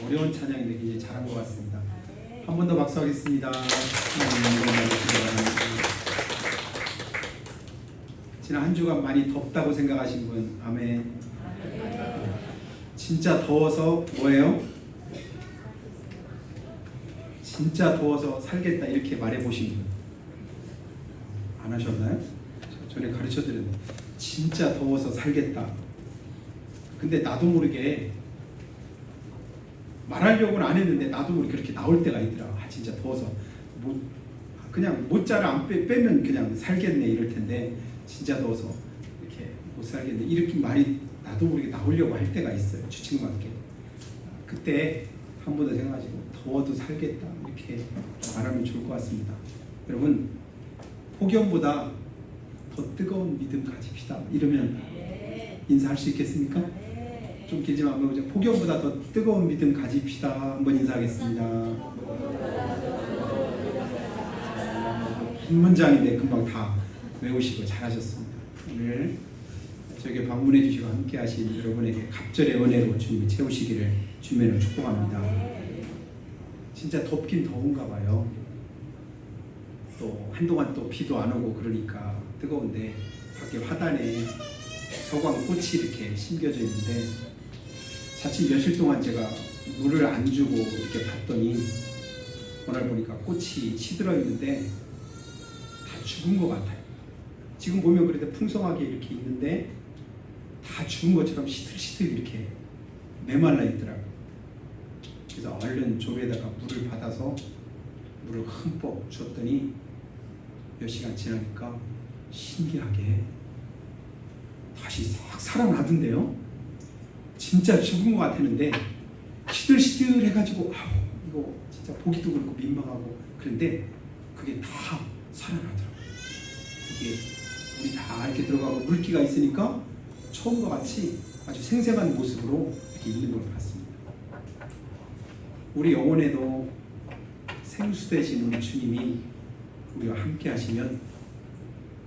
어려운 찬양인데 굉장히 잘한 것 같습니다. 한 번 더 박수하겠습니다. 지난 한 주간 많이 덥다고 생각하신 분, 아멘. 진짜 더워서 뭐예요? 진짜 더워서 살겠다 이렇게 말해보신 분 안 하셨나요? 전에 가르쳐드렸는데 진짜 더워서 살겠다. 근데 나도 모르게 말하려고는 안 했는데 나도 모르게 그렇게 나올 때가 있더라. 진짜 더워서 그냥 모자를 안 빼면 그냥 살겠네 이럴 텐데 진짜 더워서 이렇게 못 살겠네 이렇게 말이 나도 모르게 나오려고 할 때가 있어요. 주책맞게. 그때 한 번 더 생각하시고 더워도 살겠다 이렇게 말하면 좋을 것 같습니다. 여러분 폭염보다 더 뜨거운 믿음 가집시다. 이러면 인사할 수 있겠습니까? 좀 길지만 한번 보자. 폭염보다 더 뜨거운 믿음 가집시다. 한번 인사하겠습니다. 한 문장인데 금방 다 외우시고 잘하셨습니다. 오늘 저에게 방문해 주시고 함께 하신 여러분에게 갑절의 은혜로 주님이 채우시기를 주님으로 축복합니다. 진짜 덥긴 더운가 봐요. 또 한동안 또 비도 안 오고 그러니까 뜨거운데 밖에 화단에 서광 꽃이 이렇게 심겨져 있는데 자칫 며칠 동안 제가 물을 안 주고 이렇게 봤더니 오늘 보니까 꽃이 시들어 있는데 다 죽은 것 같아요. 지금 보면 그래도 풍성하게 이렇게 있는데 다 죽은 것처럼 시들시들 이렇게 메말라 있더라고요. 그래서 얼른 조에다가 물을 받아서 물을 흠뻑 줬더니 몇 시간 지나니까 신기하게 다시 싹 살아나던데요. 진짜 죽은 것 같았는데 시들시들 해가지고 이거 진짜 보기도 그렇고 민망하고 그런데 그게 다 살아나더라고요. 이게 물이 다 이렇게 들어가고 물기가 있으니까 처음과 같이 아주 생생한 모습으로 이렇게 있는 걸 봤습니다. 우리 영혼에도 생수 되신 우리 주님이 우리와 함께 하시면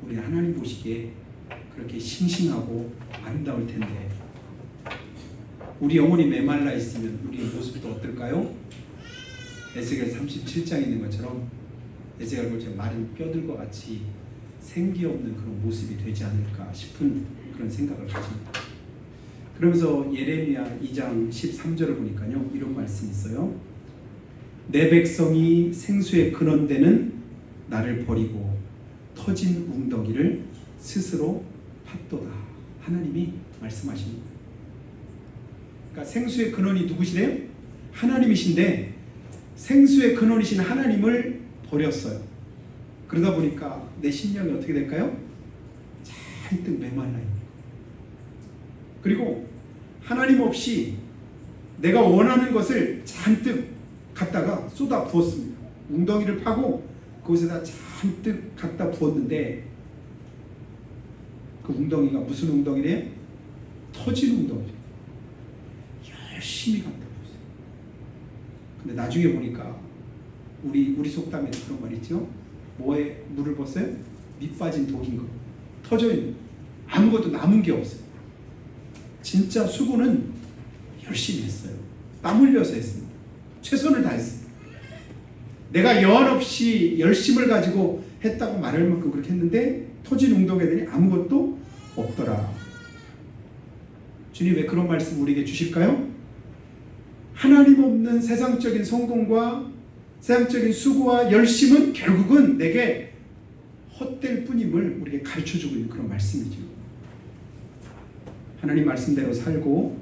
우리 하나님 보시기에 그렇게 싱싱하고 아름다울 텐데 우리 영혼이 메말라 있으면 우리의 모습도 어떨까요? 에스겔 37장에 있는 것처럼 에스겔 볼때 마른 뼈들과 같이 생기 없는 그런 모습이 되지 않을까 싶은 그런 생각을 가집니다. 그러면서 예레미야 2장 13절을 보니까요 이런 말씀이 있어요. 내 백성이 생수의 근원되는 나를 버리고 터진 웅덩이를 스스로 팠도다. 하나님이 말씀하십니다. 그러니까 생수의 근원이 누구시래요? 하나님이신데 생수의 근원이신 하나님을 버렸어요. 그러다 보니까 내 심령이 어떻게 될까요? 잔뜩 메말라요. 그리고 하나님 없이 내가 원하는 것을 잔뜩 갖다가 쏟아 부었습니다. 웅덩이를 파고 그곳에다 잔뜩 갖다 부었는데 그 웅덩이가 무슨 웅덩이래요? 터진 웅덩이래요. 열심히 갖다 부었어요. 근데 나중에 보니까 우리 속담에 그런 말 있죠? 뭐에 물을 부었어요? 밑 빠진 독인 거. 터져 있는 거. 아무것도 남은 게 없어요. 진짜 수고는 열심히 했어요. 땀 흘려서 했습니다. 최선을 다했습니다. 내가 여한 없이 열심을 가지고 했다고 말할 만큼 그렇게 했는데 터진 웅덩이들이 아무것도 없더라. 주님 왜 그런 말씀 우리에게 주실까요? 하나님 없는 세상적인 성공과 세상적인 수고와 열심은 결국은 내게 헛될 뿐임을 우리에게 가르쳐주고 있는 그런 말씀이죠. 하나님 말씀대로 살고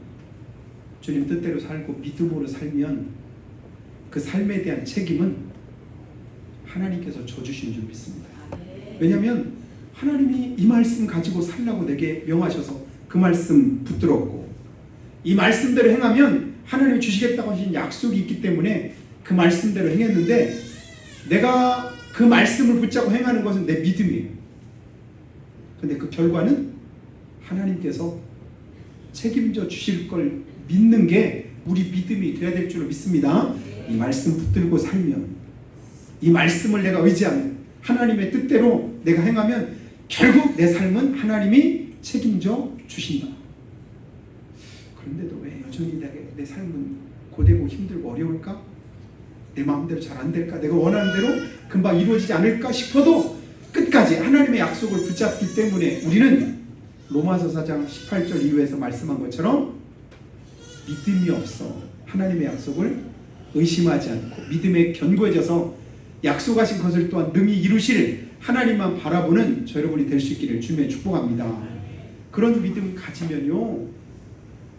주님 뜻대로 살고 믿음으로 살면 그 삶에 대한 책임은 하나님께서 져주신 줄 믿습니다. 왜냐하면 하나님이 이 말씀 가지고 살라고 내게 명하셔서 그 말씀 붙들었고 이 말씀대로 행하면 하나님이 주시겠다고 하신 약속이 있기 때문에 그 말씀대로 행했는데 내가 그 말씀을 붙잡고 행하는 것은 내 믿음이에요. 근데 그 결과는 하나님께서 책임져 주실 걸 믿는 게 우리 믿음이 되어야 될 줄로 믿습니다. 이 말씀 붙들고 살면 이 말씀을 내가 의지하면 하나님의 뜻대로 내가 행하면 결국 내 삶은 하나님이 책임져 주신다. 그런데도 왜 여전히 내 삶은 고되고 힘들고 어려울까? 내 마음대로 잘 안 될까? 내가 원하는 대로 금방 이루어지지 않을까 싶어도 끝까지 하나님의 약속을 붙잡기 때문에 우리는 로마서 4장 18절 이후에서 말씀한 것처럼 믿음이 없어 하나님의 약속을 의심하지 않고 믿음에 견고해져서 약속하신 것을 또한 능히 이루실 하나님만 바라보는 저 여러분이 될 수 있기를 주님의 축복합니다. 그런 믿음 가지면요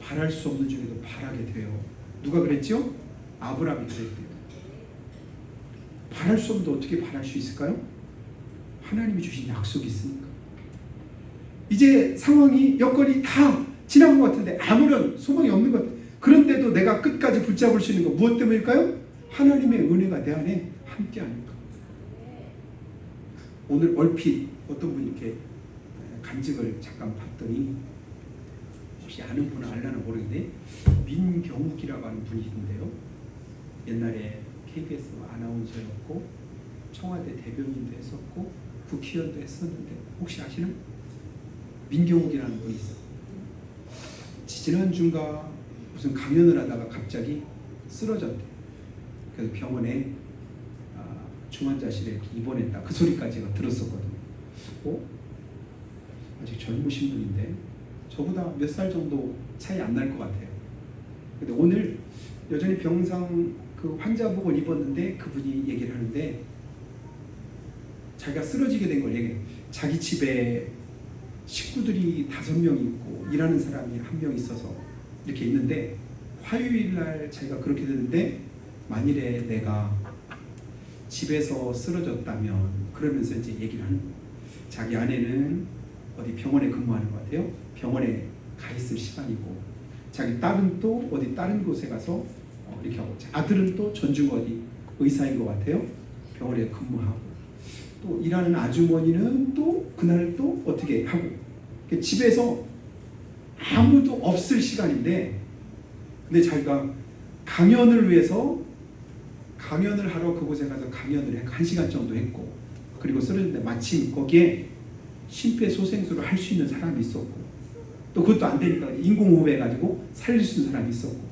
바랄 수 없는 중에도 바라게 돼요. 누가 그랬죠? 아브라함이 그랬대요. 바랄 수 없는데 어떻게 바랄 수 있을까요? 하나님이 주신 약속이 있으니까. 이제 상황이 여건이 다 지나간 것 같은데 아무런 소망이 없는 것 같아요. 그런데도 내가 끝까지 붙잡을 수 있는 거 무엇 때문일까요? 하나님의 은혜가 내 안에 함께 하니까. 오늘 얼핏 어떤 분이 이렇게 간증을 잠깐 봤더니 혹시 아는 분은 알려나 모르겠는데 민경욱이라고 하는 분이 있는데요. 옛날에 KBS 아나운서였고 청와대 대변인도 했었고 국회의원도 했었는데 혹시 아시는? 민경욱이라는 분이 있어요. 지난주인가 무슨 강연을 하다가 갑자기 쓰러졌대. 그래서 병원에 중환자실에 입원했다. 그 소리까지 제가 들었었거든요. 아직 젊으신 분인데 저보다 몇 살 정도 차이 안 날 것 같아요. 근데 오늘 여전히 병상 그 환자복을 입었는데 그분이 얘기를 하는데 자기가 쓰러지게 된 걸 얘기해요. 자기 집에 식구들이 5명 있고 일하는 사람이 1명 있어서 이렇게 있는데 화요일날 자기가 그렇게 됐는데 만일에 내가 집에서 쓰러졌다면 그러면서 이제 얘기를 하는 거예요. 자기 아내는 어디 병원에 근무하는 것 같아요. 병원에 가 있을 시간이고 자기 딸은 또 어디 다른 곳에 가서 이렇게 하고 아들은 또 전주 어디 의사인 것 같아요. 병원에 근무하고 또 일하는 아주머니는 또 그날 또 어떻게 하고 집에서 아무도 없을 시간인데 근데 자기가 강연을 위해서 강연을 하러 그곳에 가서 강연을 해 1시간 정도 했고 그리고 쓰러졌는데 마침 거기에 심폐소생술을 할 수 있는 사람이 있었고 또 그것도 안 되니까 인공호흡해 가지고 살릴 수 있는 사람이 있었고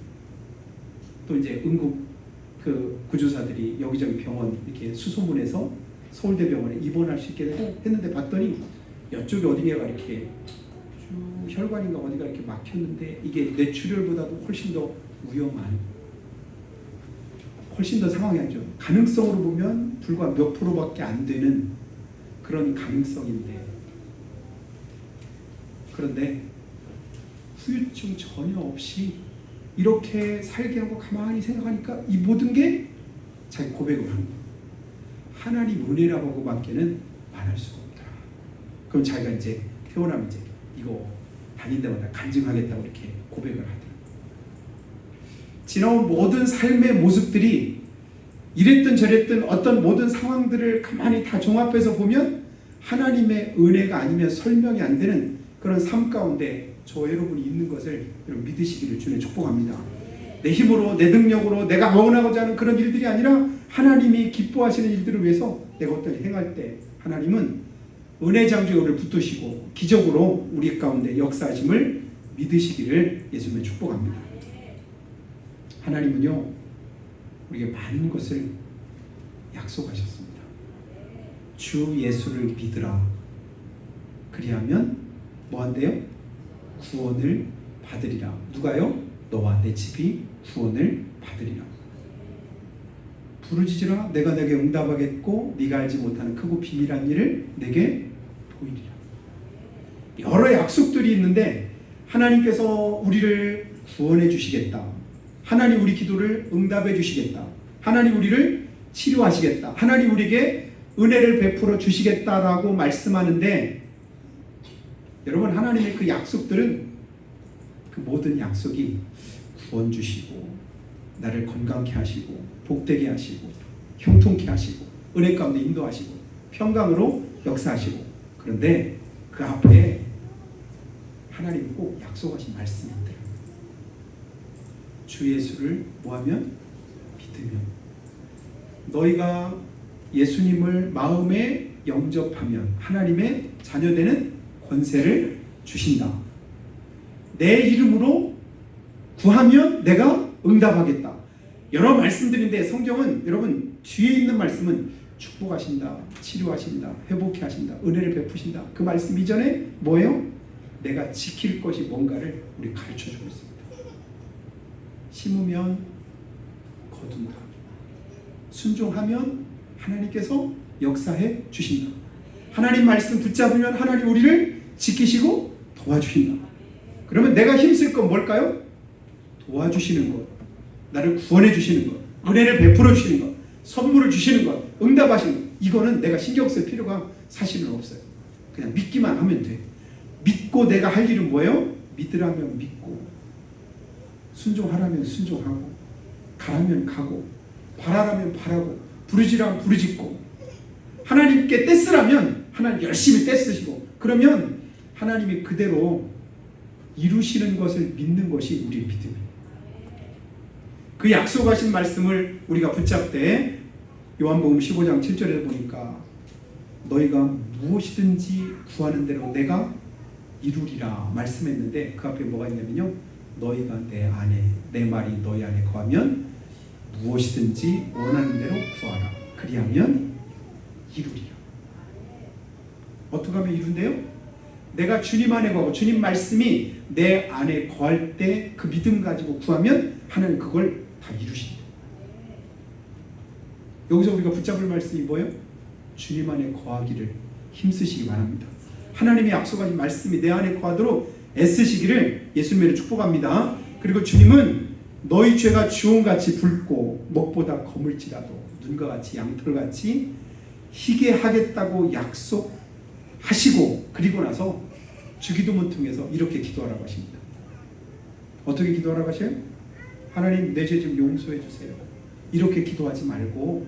또 이제 응급 그 구조사들이 여기저기 병원 이렇게 수소문해서 서울대병원에 입원할 수 있게 했는데 봤더니 이쪽에 어디냐가 이렇게 쭉 혈관인가 어디가 이렇게 막혔는데 이게 뇌출혈보다도 훨씬 더 위험한 훨씬 더 상황이 안 좋은 가능성으로 보면 불과 몇 프로밖에 안 되는 그런 가능성인데 그런데 후유증 전혀 없이 이렇게 살게 하고 가만히 생각하니까 이 모든 게 자기 고백을 하는 거예요. 하나님 은혜라고 밖에는 말할 수가 없다. 그럼 자기가 이제 태어나면 이제 이거 다닌 데마다 간증하겠다고 이렇게 고백을 하더라고요. 지나온 모든 삶의 모습들이 이랬든 저랬든 어떤 모든 상황들을 가만히 다 종합해서 보면 하나님의 은혜가 아니면 설명이 안 되는 그런 삶 가운데 저 여러분이 있는 것을 여러분 믿으시기를 주님 축복합니다. 내 힘으로 내 능력으로 내가 원하고자 하는 그런 일들이 아니라 하나님이 기뻐하시는 일들을 위해서 내가 어떤 행할 때 하나님은 은혜 장주에 우리를 붙드시고 기적으로 우리 가운데 역사하심을 믿으시기를 예수님의 축복합니다. 하나님은요 우리에게 많은 것을 약속하셨습니다. 주 예수를 믿으라. 그리하면 뭐한대요? 구원을 받으리라. 누가요? 너와 내 집이 구원을 받으리라. 부르짖으라. 내가 내게 응답하겠고 네가 알지 못하는 크고 비밀한 일을 내게 보이리라. 여러 약속들이 있는데 하나님께서 우리를 구원해 주시겠다. 하나님 우리 기도를 응답해 주시겠다. 하나님 우리를 치료하시겠다. 하나님 우리에게 은혜를 베풀어 주시겠다라고 말씀하는데 여러분 하나님의 그 약속들은 그 모든 약속이 구원 주시고 나를 건강케 하시고 복되게 하시고 형통케 하시고 은혜 가운데 인도하시고 평강으로 역사하시고 그런데 그 앞에 하나님이 꼭 약속하신 말씀이 있더라고요. 주 예수를 뭐하면? 믿으면 너희가 예수님을 마음에 영접하면 하나님의 자녀되는 권세를 주신다. 내 이름으로 구하면 내가 응답하겠다. 여러 말씀들인데 성경은 여러분 뒤에 있는 말씀은 축복하신다, 치료하신다, 회복해 하신다, 은혜를 베푸신다. 그 말씀 이전에 뭐예요? 내가 지킬 것이 뭔가를 우리 가르쳐주고 있습니다. 심으면 거둔다. 순종하면 하나님께서 역사해 주신다. 하나님 말씀 붙잡으면 하나님 우리를 지키시고 도와주신다. 그러면 내가 힘쓸 건 뭘까요? 도와주시는 것, 나를 구원해 주시는 것, 은혜를 베풀어 주시는 것, 선물을 주시는 것, 응답하시는 것. 이거는 내가 신경 쓸 필요가 사실은 없어요. 그냥 믿기만 하면 돼. 믿고 내가 할 일은 뭐예요? 믿으라면 믿고, 순종하라면 순종하고, 가라면 가고, 바라라면 바라고, 부르지라면 부르짖고, 하나님께 떼쓰라면 하나님 열심히 떼쓰시고, 그러면 하나님이 그대로 이루시는 것을 믿는 것이 우리의 믿음이에요. 그 약속하신 말씀을 우리가 붙잡되 요한복음 15장 7절에 보니까 너희가 무엇이든지 구하는 대로 내가 이루리라 말씀했는데 그 앞에 뭐가 있냐면요, 너희가 내 안에, 내 말이 너희 안에 거하면 무엇이든지 원하는 대로 구하라. 그리하면 이루리라. 어떻게 하면 이룬대요? 내가 주님 안에 거하고 주님 말씀이 내 안에 거할 때 그 믿음 가지고 구하면 하나님 그걸 다 이루신다. 여기서 우리가 붙잡을 말씀이 뭐예요? 주님 안에 거하기를 힘쓰시기 바랍니다. 하나님이 약속하신 말씀이 내 안에 거하도록 애쓰시기를 예수님으로 축복합니다. 그리고 주님은 너희 죄가 주홍같이 붉고 먹보다 거물지라도 눈과 같이 양털같이 희게 하겠다고 약속하시고, 그리고 나서 주기도문 통해서 이렇게 기도하라고 하십니다. 어떻게 기도하라고 하셔요? 하나님 내 죄 좀 용서해 주세요. 이렇게 기도하지 말고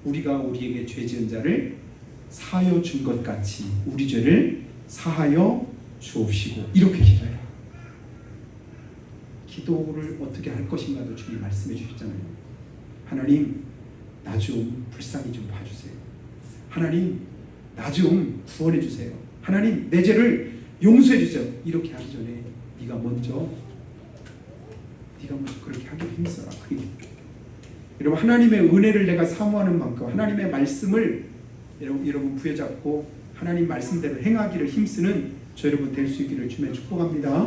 우리가 우리에게 죄 지은 자를 사하여 준 것 같이 우리 죄를 사하여 주옵시고, 이렇게 기도해라. 기도를 어떻게 할 것인가도 주님 말씀해 주셨잖아요. 하나님 나 좀 불쌍히 좀 봐주세요. 하나님 나 좀 구원해 주세요. 하나님 내 죄를 용서해 주세요. 이렇게 하기 전에 네가 먼저 그렇게 하기를 힘써라. 여러분 하나님의 은혜를 내가 사모하는 만큼 하나님의 말씀을 여러분 부여잡고 하나님 말씀대로 행하기를 힘쓰는 저 여러분 될 수 있기를 주님의 축복합니다.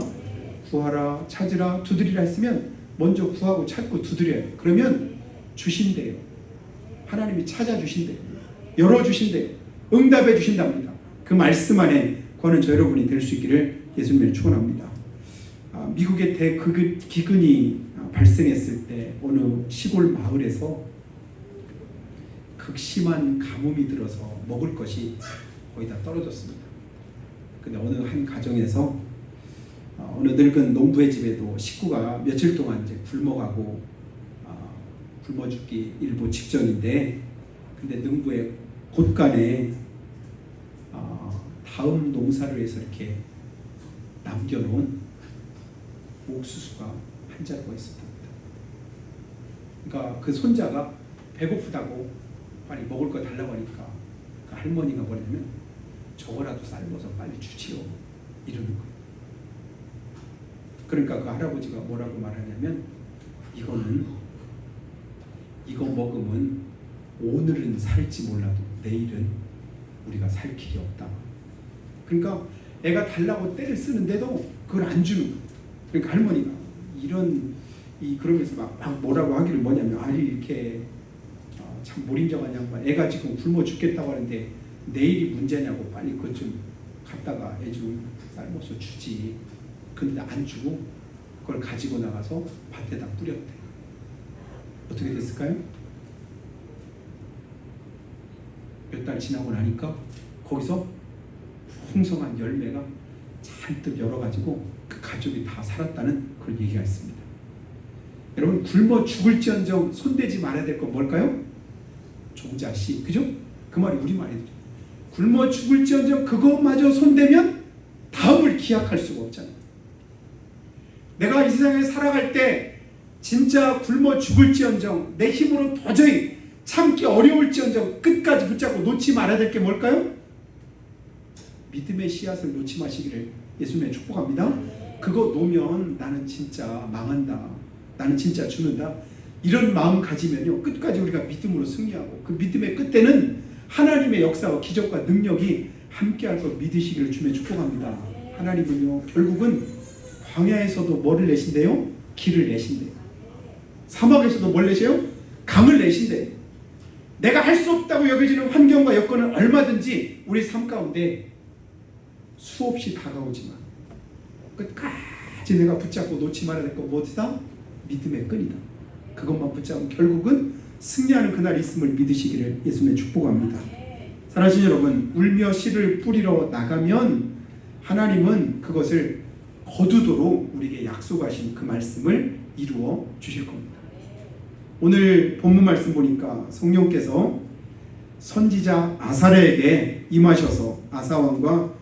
구하라, 찾으라, 두드리라 했으면 먼저 구하고 찾고 두드려요. 그러면 주신대요. 하나님이 찾아주신대요. 열어주신대요. 응답해 주신답니다. 그 말씀 안에 거하는 저 여러분이 될 수 있기를 예수님을 축원합니다. 미국의 대기근이 발생했을 때 어느 시골 마을에서 극심한 가뭄이 들어서 먹을 것이 거의 다 떨어졌습니다. 근데 어느 한 가정에서 어느 늙은 농부의 집에도 식구가 며칠 동안 이제 굶어가고 굶어 죽기 일보 직전인데, 근데 농부의 곳간에 다음 농사를 위해서 이렇게 남겨놓은 옥수수가 한 자루가 있었답니다. 그러니까 그 손자가 배고프다고 빨리 먹을 거 달라고 하니까 그 할머니가 뭐냐면 저거라도 삶아서 빨리 주지요 이러는 거예요. 그러니까 그 할아버지가 뭐라고 말하냐면 이거 먹으면 오늘은 살지 몰라도 내일은 우리가 살 길이 없다. 그러니까 애가 달라고 떼를 쓰는데도 그걸 안 주는 거예요. 그러니까 할머니가 그러면서 막 뭐라고 하기를 뭐냐면, 아니 이렇게 참 몰인정한 양반, 애가 지금 굶어 죽겠다고 하는데 내일이 문제냐고 빨리 그것 좀 갖다가 애 좀 삶아서 주지. 근데 안 주고 그걸 가지고 나가서 밭에다 뿌렸대. 어떻게 됐을까요? 몇 달 지나고 나니까 거기서 풍성한 열매가 잔뜩 열어가지고 그 가족이 다 살았다는 그런 얘기가 있습니다. 여러분 굶어 죽을지언정 손대지 말아야 될 건 뭘까요? 종자씨, 그죠? 그 말이 우리말이죠. 굶어 죽을지언정 그것마저 손대면 다음을 기약할 수가 없잖아요. 내가 이 세상에 살아갈 때 진짜 굶어 죽을지언정 내 힘으로 도저히 참기 어려울지언정 끝까지 붙잡고 놓지 말아야 될 게 뭘까요? 믿음의 씨앗을 놓지 마시기를 예수님의 축복합니다. 그거 놓으면 나는 진짜 망한다, 나는 진짜 죽는다, 이런 마음 가지면요 끝까지 우리가 믿음으로 승리하고 그 믿음의 끝에는 하나님의 역사와 기적과 능력이 함께할 걸 믿으시기를 주며 축복합니다. 하나님은요 결국은 광야에서도 뭐를 내신대요? 길을 내신대요. 사막에서도 뭘 내세요? 강을 내신대요. 내가 할 수 없다고 여겨지는 환경과 여건은 얼마든지 우리 삶 가운데 수없이 다가오지만 끝까지 내가 붙잡고 놓지 말아야 될 건 뭐다? 믿음의 끈이다. 그것만 붙잡으면 결국은 승리하는 그날이 있음을 믿으시기를 예수님의 축복합니다. 사랑하시는 여러분, 울며 씨를 뿌리러 나가면 하나님은 그것을 거두도록 우리에게 약속하신 그 말씀을 이루어 주실 겁니다. 오늘 본문 말씀 보니까 성령께서 선지자 아사랴에게 임하셔서 아사왕과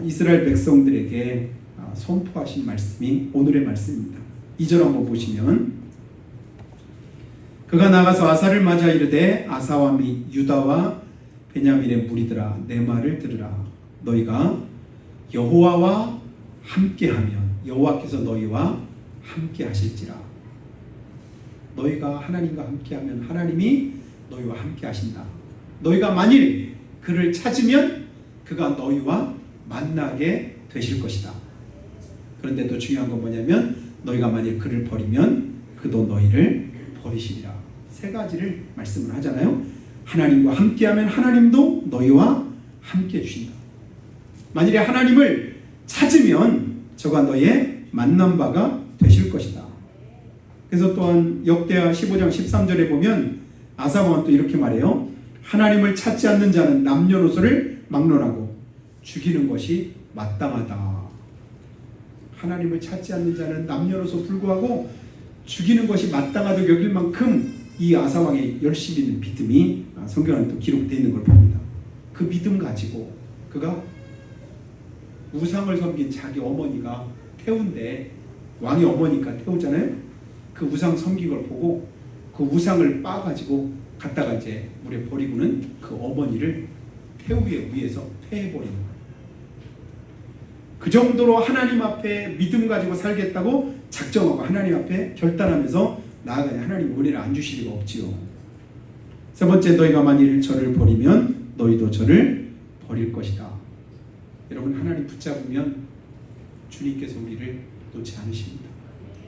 이스라엘 백성들에게 선포하신 말씀이 오늘의 말씀입니다. 2절 한번 보시면 그가 나가서 아사를 맞아 이르되 아사와 및 유다와 베냐민의 무리들아 내 말을 들으라. 너희가 여호와와 함께하면 여호와께서 너희와 함께하실지라. 너희가 하나님과 함께하면 하나님이 너희와 함께하신다. 너희가 만일 그를 찾으면 그가 너희와 만나게 되실 것이다. 그런데 또 중요한 건 뭐냐면 너희가 만일 그를 버리면 그도 너희를 버리시리라. 세 가지를 말씀을 하잖아요. 하나님과 함께하면 하나님도 너희와 함께 주신다. 만일에 하나님을 찾으면 저가 너희의 만난 바가 되실 것이다. 그래서 또한 역대하 15장 13절에 보면 아사왕은 또 이렇게 말해요. 하나님을 찾지 않는 자는 남녀노소를 막론하고 죽이는 것이 마땅하다. 하나님을 찾지 않는 자는 남녀노소 불구하고 죽이는 것이 마땅하다고 여길 만큼 이 아사왕의 열심히 있는 믿음이 성경에 또 기록되어 있는 걸 봅니다. 그 믿음 가지고 그가 우상을 섬긴 자기 어머니가 태운데 왕의 어머니가 태우잖아요. 그 우상 섬긴 걸 보고 그 우상을 빻아가지고 갖다가 이제 물에 버리고는 그 어머니를 태우 위에서 패해버리는 거예요. 그 정도로 하나님 앞에 믿음 가지고 살겠다고 작정하고 하나님 앞에 결단하면서 나아가니 하나님 은혜를 안 주실 리가 없지요. 세 번째, 너희가 만일 저를 버리면 너희도 저를 버릴 것이다. 여러분, 하나님 붙잡으면 주님께서 우리를 놓지 않으십니다.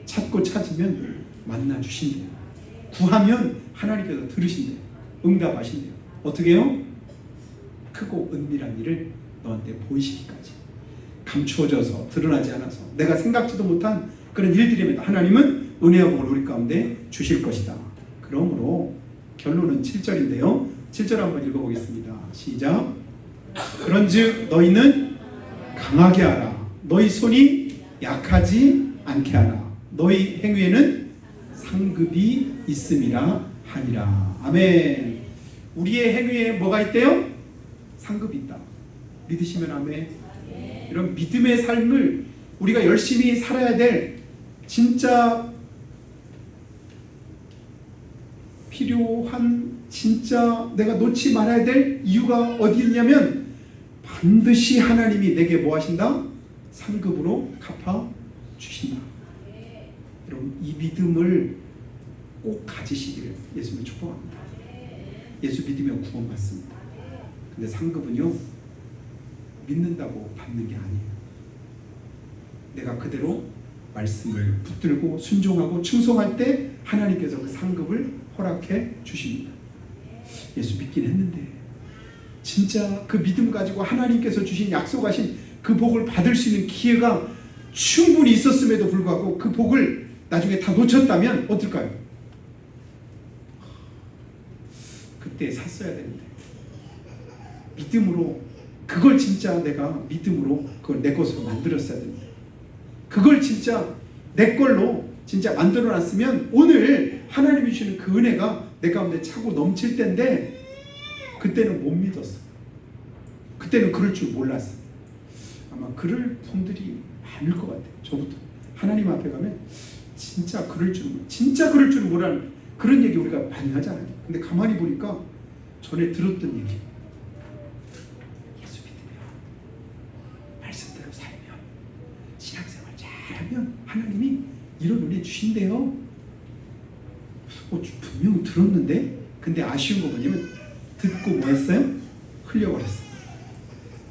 찾고 찾으면 만나 주신대요. 구하면 하나님께서 들으신대요. 응답하신대요. 어떻게 해요? 크고 은밀한 일을 너한테 보이시기까지 감추어져서 드러나지 않아서 내가 생각지도 못한 그런 일들임에도 하나님은 은혜와 복을 우리 가운데 주실 것이다. 그러므로 결론은 7절인데요. 7절 한번 읽어보겠습니다. 시작. 그런즉 너희는 강하게 하라. 너희 손이 약하지 않게 하라. 너희 행위에는 상급이 있음이라 하니라. 아멘. 우리의 행위에 뭐가 있대요? 상급이 있다. 믿으시면 아멘. 이런 믿음의 삶을 우리가 열심히 살아야 될 진짜 필요한 진짜 내가 놓지 말아야 될 이유가 어디 있냐면 반드시 하나님이 내게 뭐 하신다? 상급으로 갚아 주신다. 여러분, 이 믿음을 꼭 가지시기를 예수님을 축복합니다. 예수 믿으면 구원받습니다. 근데 상급은요, 믿는다고 받는 게 아니에요. 내가 그대로 말씀을 붙들고 순종하고 충성할 때 하나님께서 그 상급을 허락해 주십니다. 예수 믿긴 했는데 진짜 그 믿음 가지고 하나님께서 주신 약속하신 그 복을 받을 수 있는 기회가 충분히 있었음에도 불구하고 그 복을 나중에 다 놓쳤다면 어떨까요? 그때 샀어야 되는데 믿음으로 그걸 진짜 내가 믿음으로 그걸 내 것으로 만들었어야 되는데 그걸 진짜 내 걸로 진짜 만들어 놨으면 오늘 하나님이 주시는 그 은혜가 내 가운데 차고 넘칠 텐데 그때는 못 믿었어. 그때는 그럴 줄 몰랐어. 아마 그럴 분들이 많을 것 같아요. 저부터 하나님 앞에 가면 진짜 그럴 줄 모르는 그런 얘기 우리가 많이 하잖아요. 근데 가만히 보니까 전에 들었던 얘기. 예수 믿으면 말씀대로 살면 신앙생활 잘하면 하나님이 이런 은혜 주신대요. 분명 들었는데, 근데 아쉬운 거 뭐냐면 듣고 뭐 했어요? 흘려버렸어요.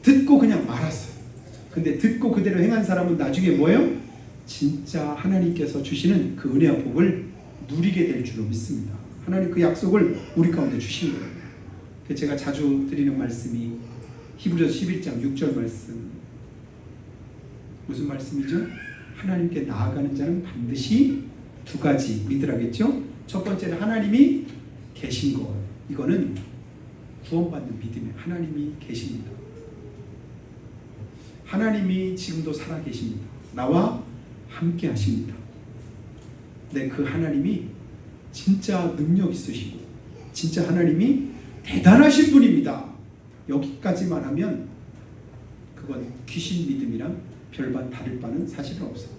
듣고 그냥 말았어요. 근데 듣고 그대로 행한 사람은 나중에 뭐예요? 진짜 하나님께서 주시는 그 은혜와 복을 누리게 될 줄로 믿습니다. 하나님 그 약속을 우리 가운데 주신 거예요. 제가 자주 드리는 말씀이 히브리서 11장 6절 말씀. 무슨 말씀이죠? 하나님께 나아가는 자는 반드시 두 가지 믿으라겠죠? 첫 번째는 하나님이 계신 것. 이거는 구원받는 믿음이에요. 하나님이 계십니다. 하나님이 지금도 살아계십니다. 나와 함께 하십니다. 네, 그 하나님이 진짜 능력 있으시고 진짜 하나님이 대단하신 분입니다. 여기까지만 하면 그건 귀신 믿음이랑 별반 다를 바는 사실은 없어요.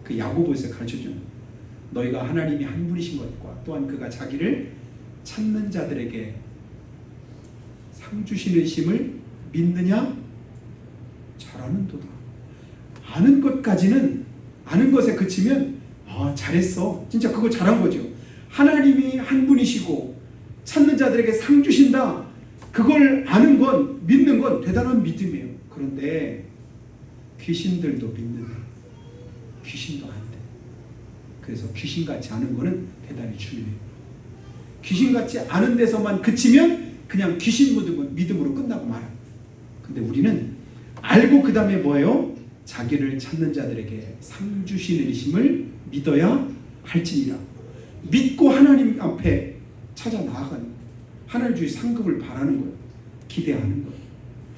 그 야고보에서 가르쳐주는 너희가 하나님이 한 분이신 것과 또한 그가 자기를 찾는 자들에게 상 주시는 심을 믿느냐? 잘하는도다. 아는 것까지는 아는 것에 그치면 잘했어. 진짜 그거 잘한 거죠. 하나님이 한 분이시고 찾는 자들에게 상 주신다. 그걸 아는 건 믿는 건 대단한 믿음이에요. 그런데 귀신들도 믿는다. 귀신도 안 돼. 그래서 귀신같이 아는 거는 대단히 중요해요. 귀신같이 아는 데서만 그치면 그냥 귀신 믿음으로 끝나고 말아. 근데 우리는 알고 그 다음에 뭐예요? 자기를 찾는 자들에게 상 주시는 이심을 믿어야 할지니라. 믿고 하나님 앞에 찾아 나아가는 거예요. 하나님 주의 상급을 바라는 거예요. 기대하는 거예요.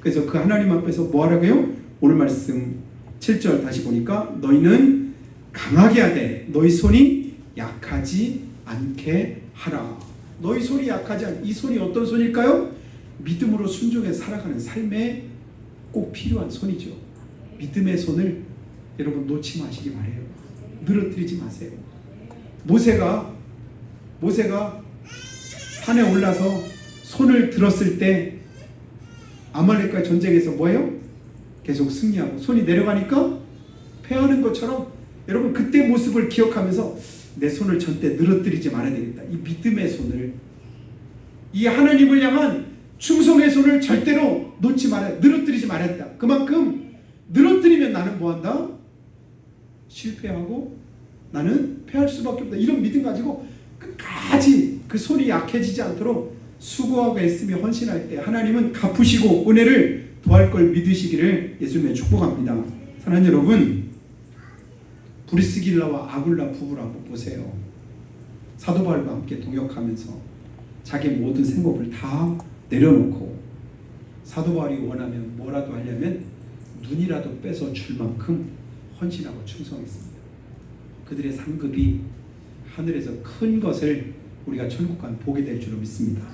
그래서 그 하나님 앞에서 뭐 하라고요? 오늘 말씀 7절 다시 보니까 너희는 강하게 하되 너희 손이 약하지 않게 하라. 너희 손이 약하지 않. 이 손이 어떤 손일까요? 믿음으로 순종해 살아가는 삶에 꼭 필요한 손이죠. 믿음의 손을 여러분 놓지 마시기 바래요. 늘어뜨리지 마세요. 모세가 산에 올라서 손을 들었을 때 아말렉과의 전쟁에서 뭐예요? 계속 승리하고 손이 내려가니까 패하는 것처럼 여러분 그때 모습을 기억하면서 내 손을 절대 늘어뜨리지 말아야 되겠다. 이 믿음의 손을, 이 하나님을 향한 충성의 손을 절대로 놓지 말아야, 늘어뜨리지 말아야 된다. 그만큼 늘어뜨리면 나는 뭐한다? 실패하고 나는 패할 수밖에 없다. 이런 믿음 가지고 끝까지 그 손이 약해지지 않도록 수고하고 애쓰며 헌신할 때 하나님은 갚으시고 은혜를 더할 걸 믿으시기를 예수님의 축복합니다. 사랑하는 여러분, 브리스길라와 아굴라 부부를 한번 보세요. 사도 바울과 함께 동역하면서 자기의 모든 생업을 다 내려놓고 사도 바울이 원하면 뭐라도 하려면 눈이라도 뺏어 줄 만큼 헌신하고 충성했습니다. 그들의 상급이 하늘에서 큰 것을 우리가 천국 가면 보게 될 줄로 믿습니다.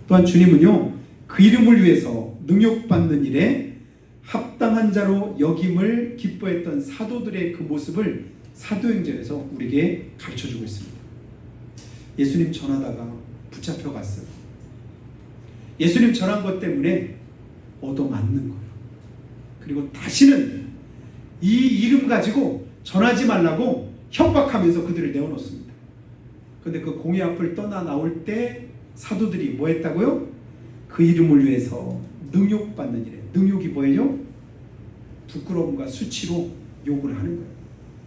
또한 주님은요, 그 이름을 위해서 능욕받는 일에 합당한 자로 여김을 기뻐했던 사도들의 그 모습을 사도행전에서 우리에게 가르쳐주고 있습니다. 예수님 전하다가 붙잡혀 갔어요. 예수님 전한 것 때문에 얻어맞는 거예요. 그리고 다시는 이 이름 가지고 전하지 말라고 협박하면서 그들을 내어놓습니다. 그런데 그 공회 앞을 떠나 나올 때 사도들이 뭐 했다고요? 그 이름을 위해서 능욕받는 일에, 능욕이 뭐예요? 부끄러움과 수치로 욕을 하는 거예요.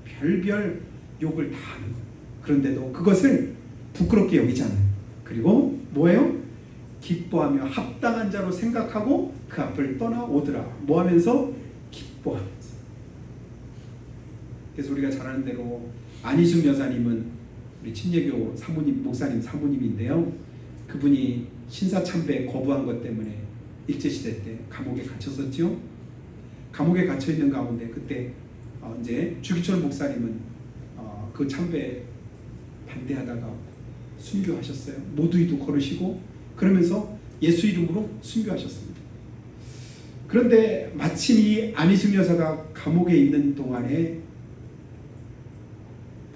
별별 욕을 다 하는 거예요. 그런데도 그것을 부끄럽게 여기지 않아요. 그리고 뭐예요? 기뻐하며 합당한 자로 생각하고 그 앞을 떠나오더라. 뭐 하면서? 기뻐하면서. 그래서 우리가 잘 아는 대로 안희숙 여사님은 우리 친예교 사모님, 목사님 사모님인데요. 그분이 신사참배 거부한 것 때문에 일제시대 때 감옥에 갇혔었죠. 감옥에 갇혀있는 가운데 그때 이제 주기철 목사님은 그 참배 반대하다가 순교하셨어요. 모두이도 걸으시고 그러면서 예수 이름으로 순교하셨습니다. 그런데 마침 이 안희숙 여사가 감옥에 있는 동안에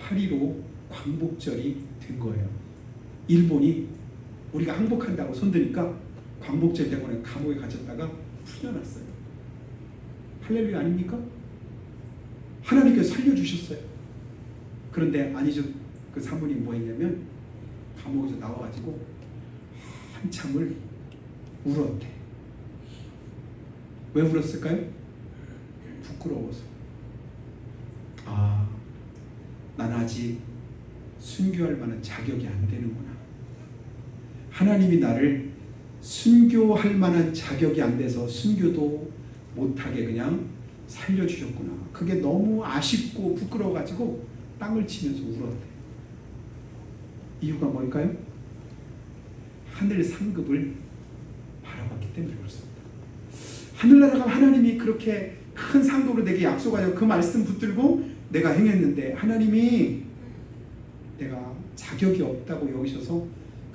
8.15 광복절이 된 거예요. 일본이 우리가 항복한다고 손드니까 광복절 때문에 감옥에 갇혔다가 풀려났어요. 할렐루야 아닙니까? 하나님께서 살려주셨어요. 그런데 안희숙 그 사모님 뭐 했냐면 감옥에서 나와가지고 한참을 울었대. 왜 울었을까요? 부끄러워서. 아, 난 아직 순교할 만한 자격이 안 되는구나. 하나님이 나를 순교할 만한 자격이 안 돼서 순교도 못하게 그냥 살려주셨구나. 그게 너무 아쉽고 부끄러워가지고 땅을 치면서 울었대. 이유가 뭘까요? 하늘 상급을 바라봤기 때문에 그렇습니다. 하늘나라가 하나님이 그렇게 큰 상급으로 내게 약속하여 그 말씀 붙들고 내가 행했는데 하나님이 내가 자격이 없다고 여기셔서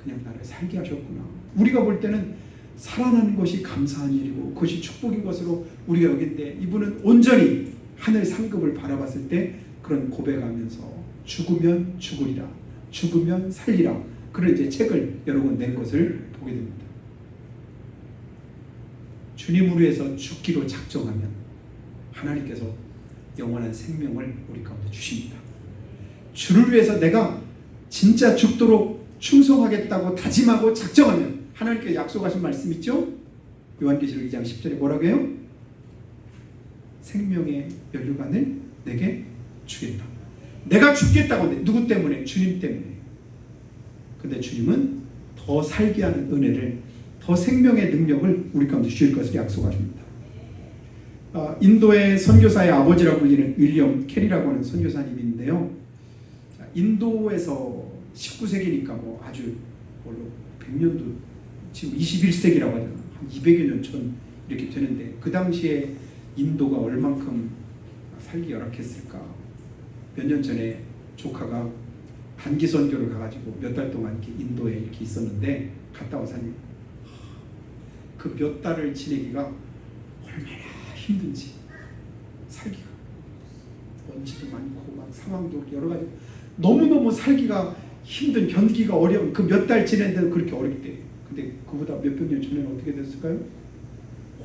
그냥 나를 살게 하셨구나. 우리가 볼 때는 살아나는 것이 감사한 일이고 그것이 축복인 것으로 우리가 여긴데 이분은 온전히 하늘 상급을 바라봤을 때 그런 고백하면서 죽으면 죽으리라, 죽으면 살리라, 그런 이제 책을 여러 권 낸 것을 보게 됩니다. 주님으로 해서 죽기로 작정하면 하나님께서 영원한 생명을 우리 가운데 주십니다. 주를 위해서 내가 진짜 죽도록 충성하겠다고 다짐하고 작정하면 하나님께서 약속하신 말씀 있죠? 요한계시록 2장 10절에 뭐라고 해요? 생명의 면류관을 내게 주겠다. 내가 죽겠다고 해. 누구 때문에? 주님 때문에. 근데 주님은 더 살게 하는 은혜를, 더 생명의 능력을 우리 가운데 주실 것을 약속하십니다. 인도의 선교사의 아버지라고 불리는 윌리엄 캐리라고 하는 선교사님인데요. 인도에서 19세기니까 뭐 아주 100년도 지금 21세기라고 하잖아. 한 200여 년 전 이렇게 되는데 그 당시에 인도가 얼만큼 살기 열악했을까. 몇 년 전에 조카가 단기 선교를 가가지고 몇 달 동안 이렇게 인도에 이렇게 있었는데 갔다 와서니 그 몇 달을 지내기가 얼마나 힘든지, 살기가 먼지도 많고 막 상황도 여러 가지 너무너무 살기가 힘든, 견디기가 어려운 그 몇 달 지내는데도 그렇게 어렵대. 근데 그보다 몇백 년 전에는 어떻게 됐을까요?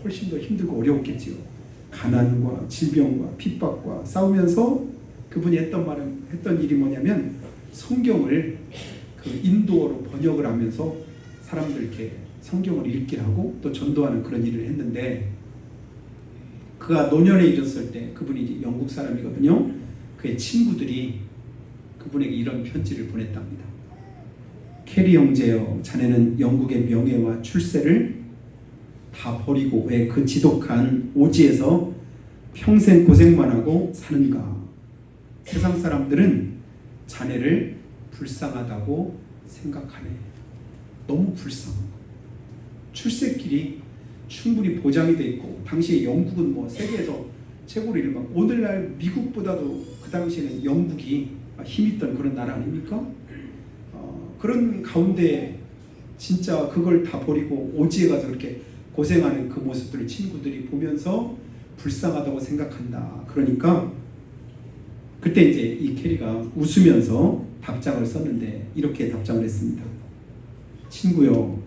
훨씬 더 힘들고 어려웠겠지요. 가난과 질병과 핍박과 싸우면서 그분이 했던 일이 뭐냐면 성경을 그 인도어로 번역을 하면서 사람들께 성경을 읽게 하고 또 전도하는 그런 일을 했는데 그가 노년에 이르렀을 때 그분이 이제 영국 사람이거든요. 그의 친구들이 그분에게 이런 편지를 보냈답니다. 캐리 형제여, 자네는 영국의 명예와 출세를 다 버리고 왜 그 지독한 오지에서 평생 고생만 하고 사는가? 세상 사람들은 자네를 불쌍하다고 생각하네. 너무 불쌍한 거. 출세길이 충분히 보장이 돼 있고 당시에 영국은 뭐 세계에서 최고로 일막 오늘날 미국보다도 그 당시에는 영국이 힘있던 그런 나라 아닙니까? 그런 가운데 진짜 그걸 다 버리고 오지에 가서 그렇게 고생하는 그 모습들을 친구들이 보면서 불쌍하다고 생각한다. 그러니까 그때 이제 이 캐리가 웃으면서 답장을 썼는데 이렇게 답장을 했습니다. 친구요,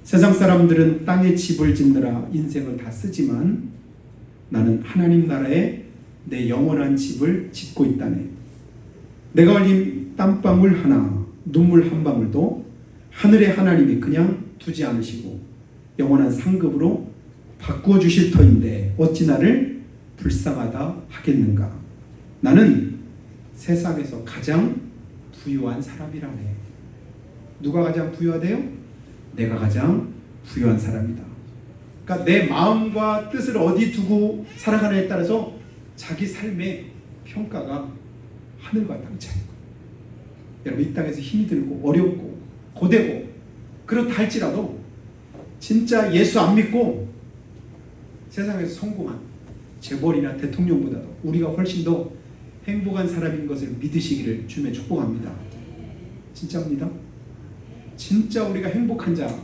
세상 사람들은 땅에 집을 짓느라 인생을 다 쓰지만 나는 하나님 나라에 내 영원한 집을 짓고 있다네. 내가 흘린 땀방울 하나, 눈물 한 방울도 하늘의 하나님이 그냥 두지 않으시고 영원한 상급으로 바꾸어 주실 터인데 어찌 나를 불쌍하다 하겠는가. 나는 세상에서 가장 부유한 사람이라네. 누가 가장 부유하대요? 내가 가장 부유한 사람이다. 그러니까 내 마음과 뜻을 어디 두고 살아가느냐에 따라서 자기 삶의 평가가 하늘과 땅 차이인 거예요. 여러분, 이 땅에서 힘이 들고 어렵고 고되고 그렇다 할지라도 진짜 예수 안 믿고 세상에서 성공한 재벌이나 대통령보다도 우리가 훨씬 더 행복한 사람인 것을 믿으시기를 주님의 축복합니다. 진짜입니다. 진짜 우리가 행복한 자,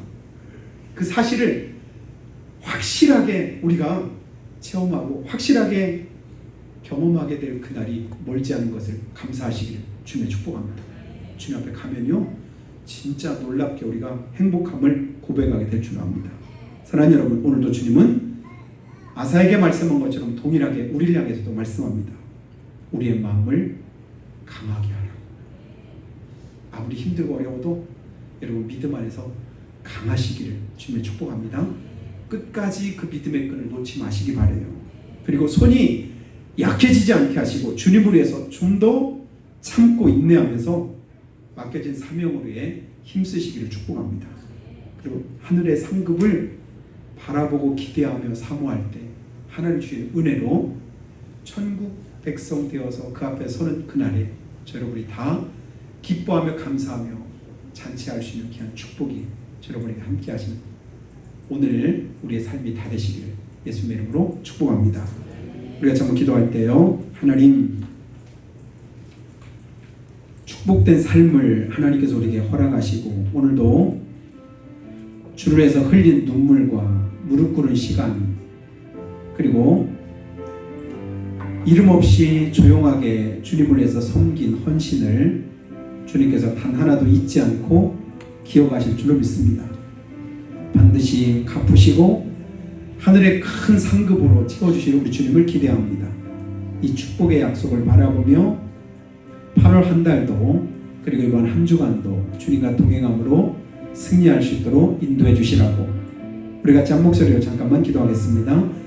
그 사실을 확실하게 우리가 체험하고 확실하게 경험하게 될 그날이 멀지 않은 것을 감사하시기를 주님의 축복합니다. 주님 앞에 가면요 진짜 놀랍게 우리가 행복함을 고백하게 될 줄 압니다. 사랑하는 여러분, 오늘도 주님은 아사에게 말씀한 것처럼 동일하게 우리를 향해서도 말씀합니다. 우리의 마음을 강하게 하라. 아무리 힘들고 어려워도 여러분 믿음 안에서 강하시기를 주님의 축복합니다. 끝까지 그 믿음의 끈을 놓지 마시기 바래요. 그리고 손이 약해지지 않게 하시고 주님을 위해서 좀 더 참고 인내하면서 맡겨진 사명을 위해 힘쓰시기를 축복합니다. 그리고 하늘의 상급을 바라보고 기대하며 사모할 때 하나님 주신 은혜로 천국 백성 되어서 그 앞에 서는 그날에 여러분이 다 기뻐하며 감사하며 잔치할 수 있는 귀한 축복이 여러분에게 함께 하시는 오늘 우리의 삶이 다 되시기를 예수님의 이름으로 축복합니다. 우리가 한번 기도할 때요, 하나님 축복된 삶을 하나님께서 우리에게 허락하시고 오늘도 주를 위해서 흘린 눈물과 무릎 꿇은 시간, 그리고 이름 없이 조용하게 주님을 위해서 섬긴 헌신을 주님께서 단 하나도 잊지 않고 기억하실 줄로 믿습니다. 반드시 갚으시고 하늘의 큰 상급으로 채워주실 우리 주님을 기대합니다. 이 축복의 약속을 바라보며 8월 한 달도 그리고 이번 한 주간도 주님과 동행함으로 승리할 수 있도록 인도해 주시라고 우리 같이 한 목소리로 잠깐만 기도하겠습니다.